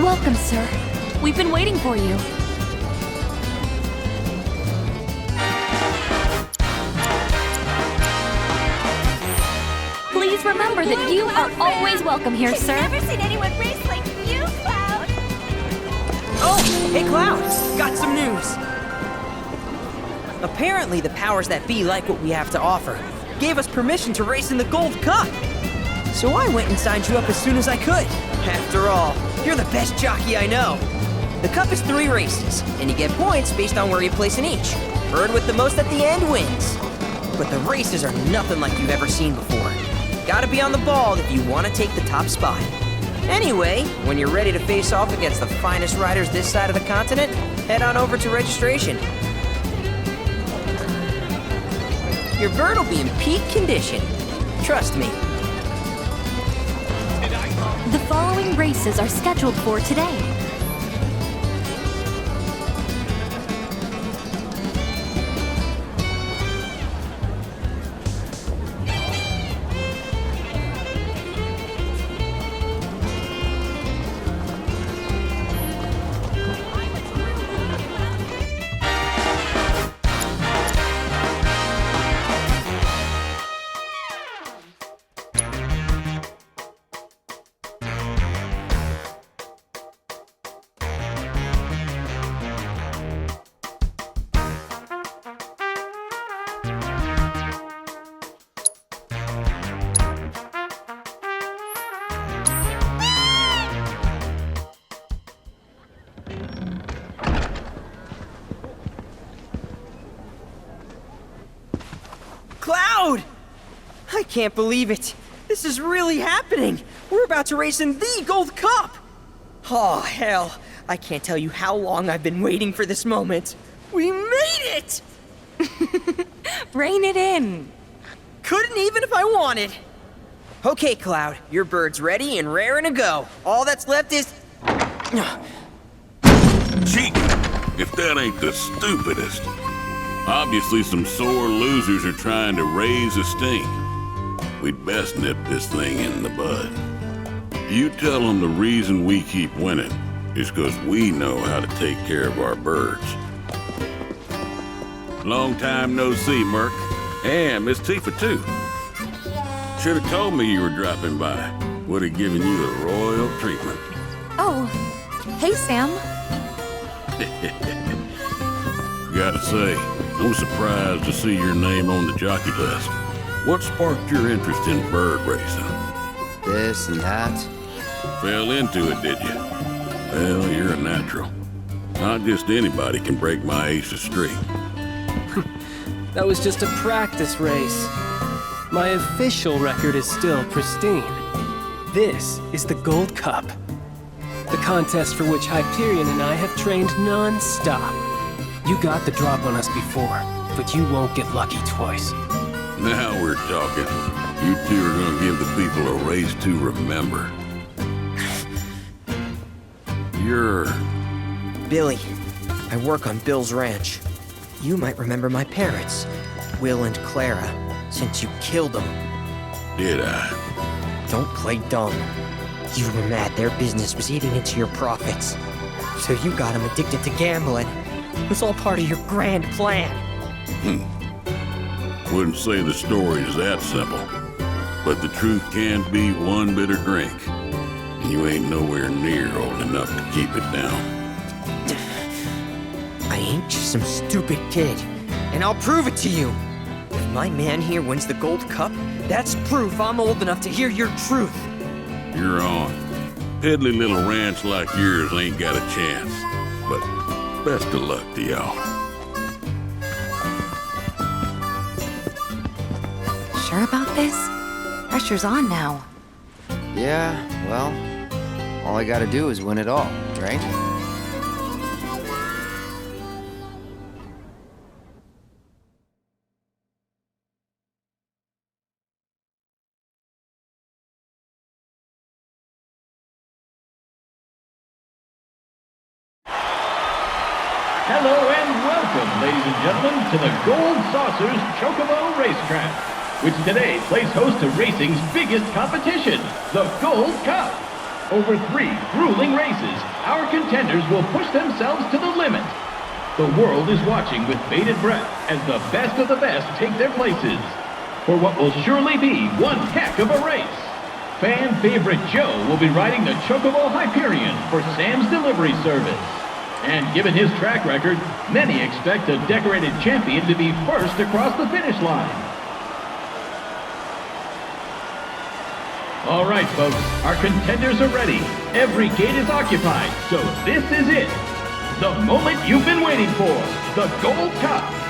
Welcome, sir. We've been waiting for you. Please remember that you are always welcome here, sir. I've never seen anyone race like you, Cloud! Oh, hey Cloud, got some news. Apparently the powers that be like what we have to offer. Gave us permission to race in the Gold Cup. So I went and signed you up as soon as I could. After all, you're the best jockey I know. The cup is 3 races, and you get points based on where you place in each. Bird with the most at the end wins. But the races are nothing like you've ever seen before. Gotta be on the ball if you want to take the top spot. Anyway, when you're ready to face off against the finest riders this side of the continent, head on over to registration. Your bird will be in peak condition. Trust me. The following races are scheduled for today. Cloud! I can't believe it. This is really happening. We're about to race in the Gold Cup. Oh, hell. I can't tell you how long I've been waiting for this moment. We made it! Rein it in. Couldn't even if I wanted. Okay, Cloud, your bird's ready and raring to go. All that's left is... Cheating, if that ain't the stupidest. Obviously some sore losers are trying to raise a stink. We'd best nip this thing in the bud. You tell them the reason we keep winning is because we know how to take care of our birds. Long time no see, Merc. And Miss Tifa, too. Should have told me you were dropping by. Would have given you the royal treatment. Oh, hey, Sam. Gotta say, I'm surprised to see your name on the jockey list. What sparked your interest in bird racing? This and that. Fell into it, did you? Well, you're a natural. Not just anybody can break my ace of streak. That was just a practice race. My official record is still pristine. This is the Gold Cup. The contest for which Hyperion and I have trained non-stop. You got the drop on us before, but you won't get lucky twice. Now we're talking. You two are gonna give the people a race to remember. You're... Billy, I work on Bill's ranch. You might remember my parents, Will and Clara, since you killed them. Did I? Don't play dumb. You were mad their business was eating into your profits. So you got them addicted to gambling. It was all part of your grand plan. Wouldn't say the story is that simple. But the truth can be one bitter drink. And you ain't nowhere near old enough to keep it down. I ain't just some stupid kid. And I'll prove it to you. If my man here wins the Gold Cup, that's proof I'm old enough to hear your truth. You're on. Piddly little ranch like yours ain't got a chance. But best of luck to y'all. Sure about this? Pressure's on now. Yeah, well, all I gotta do is win it all, right? Hello and welcome, ladies and gentlemen, to the Gold Saucers Chocobo Racetrack, which today plays host to racing's biggest competition, the Gold Cup. Over 3 grueling races, our contenders will push themselves to the limit. The world is watching with bated breath as the best of the best take their places for what will surely be one heck of a race. Fan favorite Joe will be riding the Chocobo Hyperion for Sam's delivery service. And given his track record, many expect a decorated champion to be first across the finish line. All right, folks, our contenders are ready. Every gate is occupied, so this is it. The moment you've been waiting for, the Gold Cup.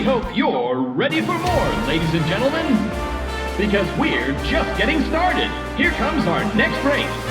hope you're ready for more, ladies and gentlemen. Because we're just getting started. Here comes our next race.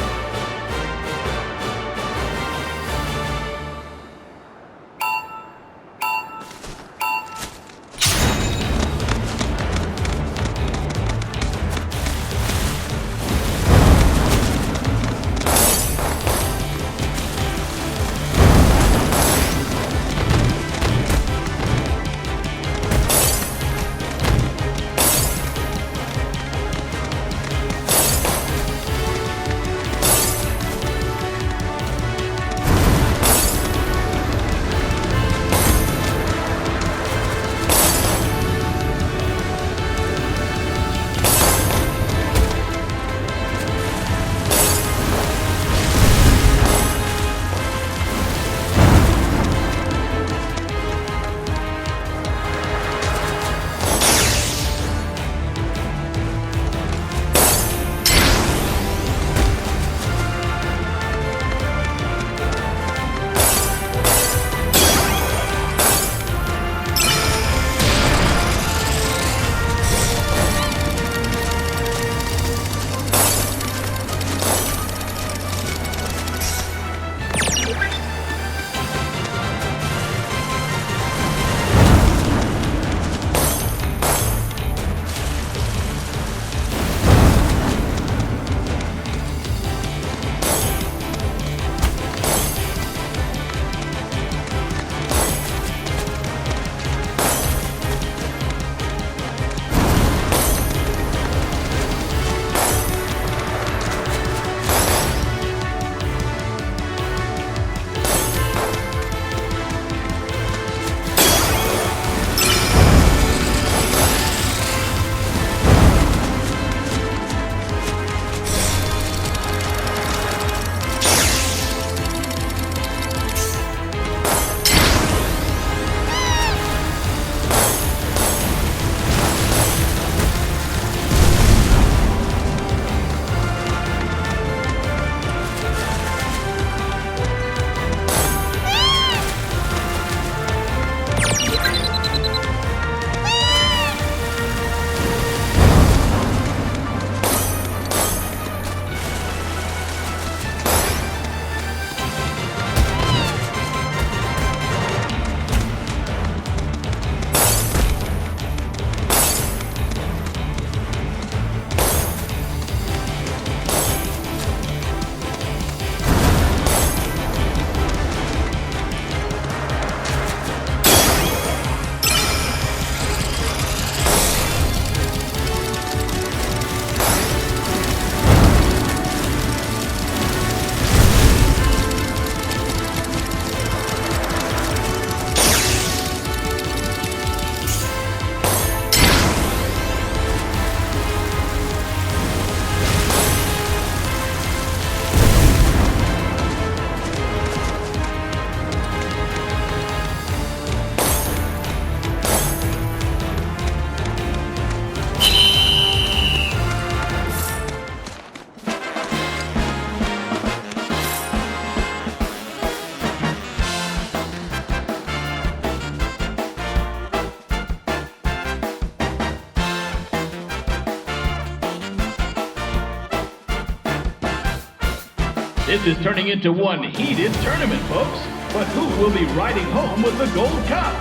This is turning into one heated tournament, folks. But who will be riding home with the Gold Cup?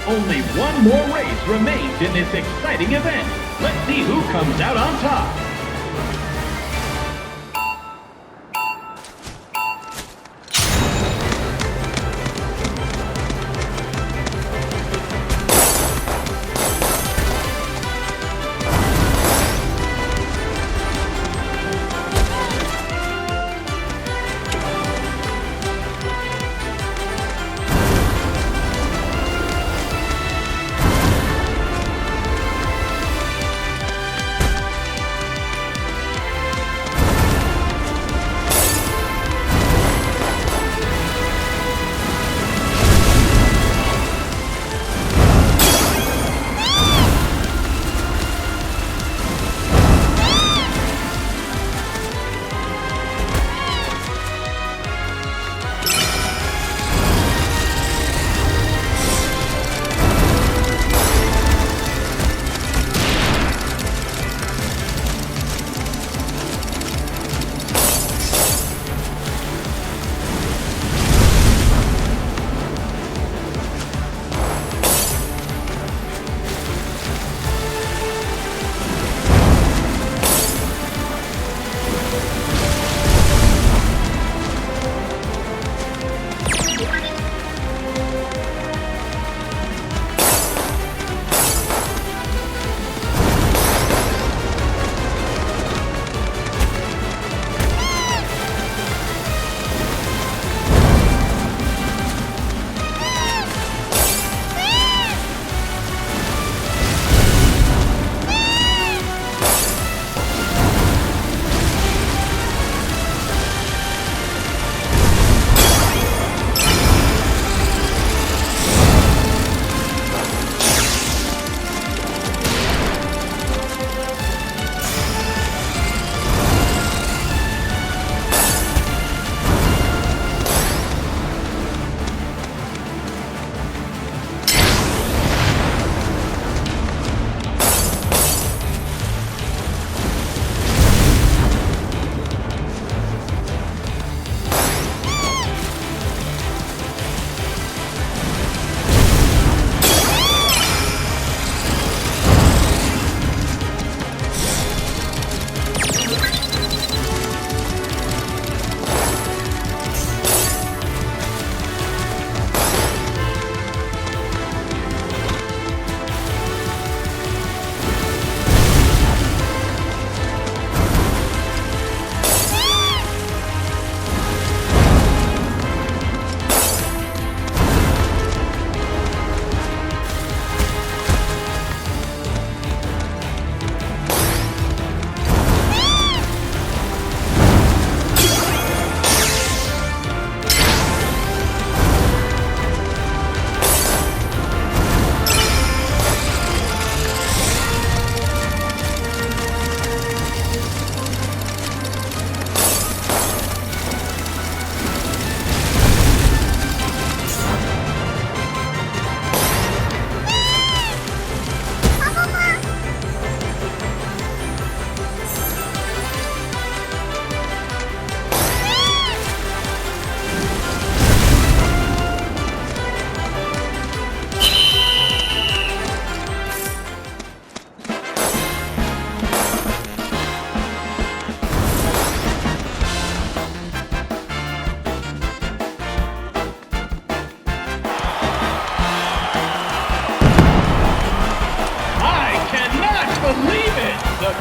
Only one more race remains in this exciting event. Let's see who comes out on top.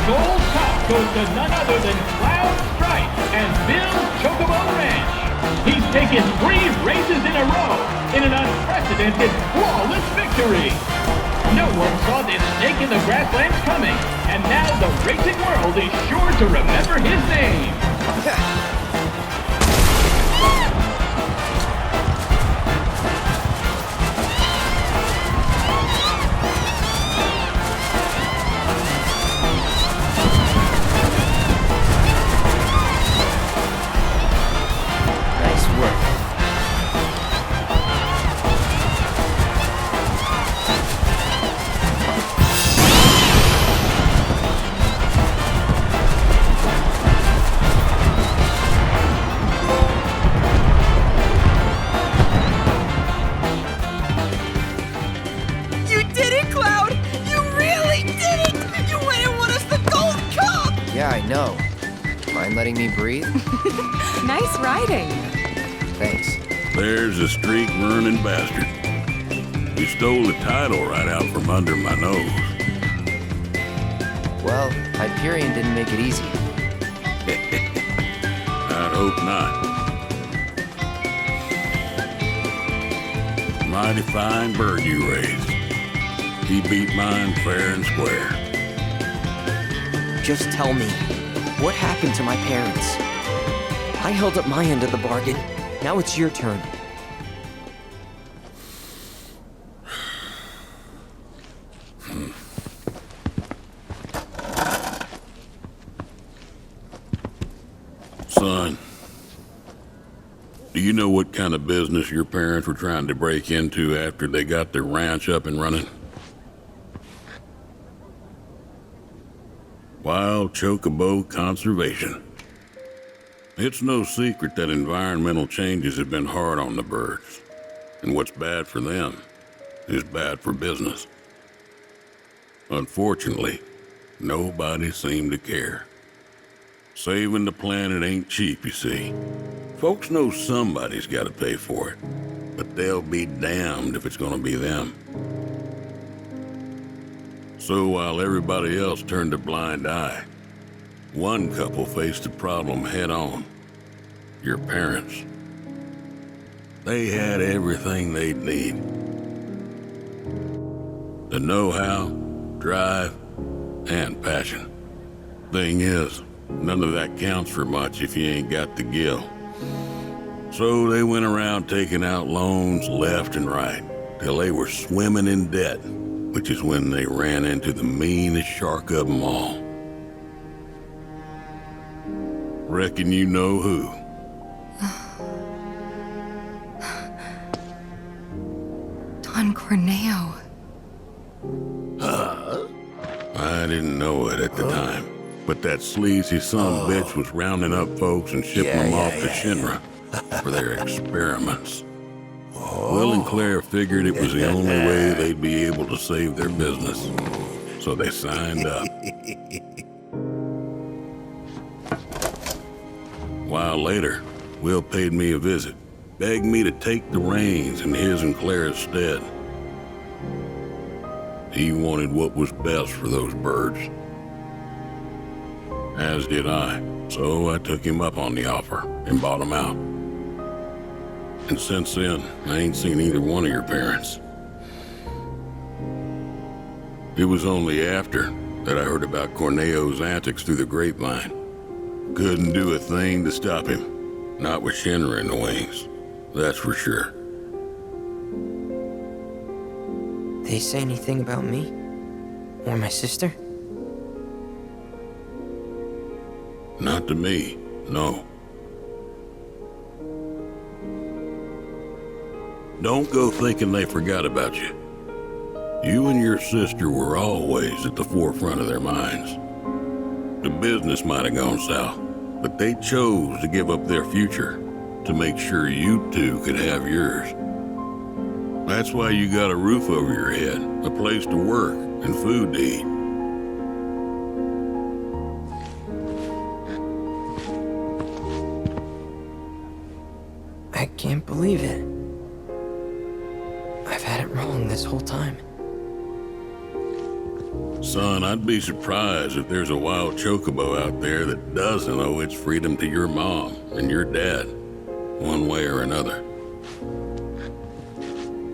gold cup goes to none other than Cloud Stripe and Bill's Chocobo Ranch. He's taken 3 races in a row in an unprecedented, flawless victory. No one saw this snake in the grasslands coming, and now the racing world is sure to remember his name. Nice work. letting me breathe. Nice riding. Thanks. There's a streak-burning bastard. He stole the title right out from under my nose. Well, Hyperion didn't make it easy. I'd hope not. Mighty fine bird you raised. He beat mine fair and square. Just tell me, what happened to my parents? I held up my end of the bargain. Now it's your turn. Son, do you know what kind of business your parents were trying to break into after they got their ranch up and running? Wild Chocobo conservation. It's no secret that environmental changes have been hard on the birds, and what's bad for them is bad for business. Unfortunately, nobody seemed to care. Saving the planet ain't cheap, you see. Folks know somebody's got to pay for it, but they'll be damned if it's gonna be them. So while everybody else turned a blind eye, one couple faced the problem head on. Your parents. They had everything they'd need. The know-how, drive, and passion. Thing is, none of that counts for much if you ain't got the gill. So they went around taking out loans left and right, till they were swimming in debt, which is when they ran into the meanest shark of them all. Reckon you know who. Don Corneo. I didn't know it at the time, but that sleazy bitch was rounding up folks and shipping them off to Shinra for their experiments. Will and Claire figured it was the only way they'd be able to save their business, so they signed up. A while later, Will paid me a visit, begged me to take the reins in his and Claire's stead. He wanted what was best for those birds. As did I, so I took him up on the offer and bought him out. And since then, I ain't seen either one of your parents. It was only after that I heard about Corneo's antics through the grapevine. Couldn't do a thing to stop him, not with Shinra in the wings, that's for sure. They say anything about me? Or my sister? Not to me, no. Don't go thinking they forgot about you. You and your sister were always at the forefront of their minds. The business might have gone south, but they chose to give up their future to make sure you two could have yours. That's why you got a roof over your head, a place to work, and food to eat. I can't believe it. I've had it wrong this whole time. Son, I'd be surprised if there's a wild chocobo out there that doesn't owe its freedom to your mom and your dad, one way or another.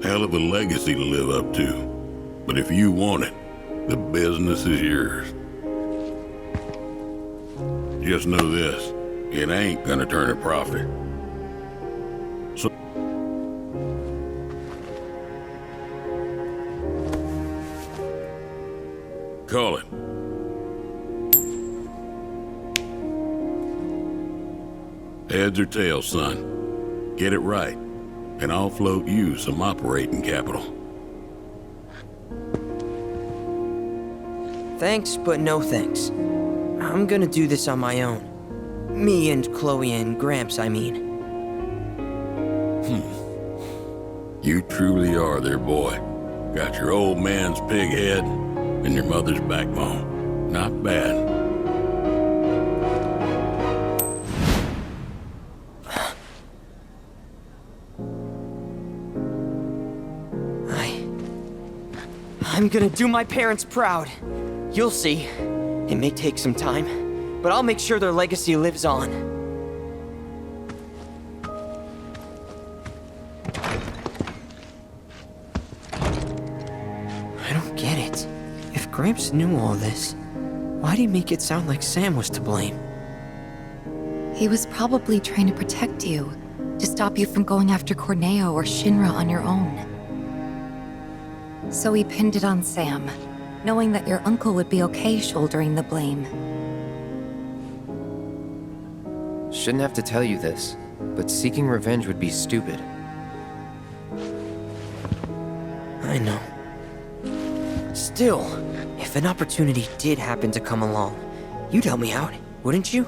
Hell of a legacy to live up to, but if you want it, the business is yours. Just know this, it ain't gonna turn a profit. So call it. Heads or tails, son. Get it right, and I'll float you some operating capital. Thanks, but no thanks. I'm gonna do this on my own. Me and Chloe and Gramps, I mean. You truly are their boy. Got your old man's pig head and your mother's backbone. Not bad. I'm gonna do my parents proud. You'll see. It may take some time, but I'll make sure their legacy lives on. I don't get it. If Gramps knew all this, why'd he make it sound like Sam was to blame? He was probably trying to protect you, to stop you from going after Corneo or Shinra on your own. So he pinned it on Sam, knowing that your uncle would be okay shouldering the blame. Shouldn't have to tell you this, but seeking revenge would be stupid. I know. Still, if an opportunity did happen to come along, you'd help me out, wouldn't you?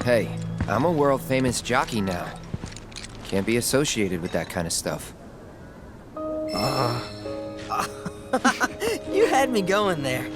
Hey, I'm a world-famous jockey now. Can't be associated with that kind of stuff. You had me going there.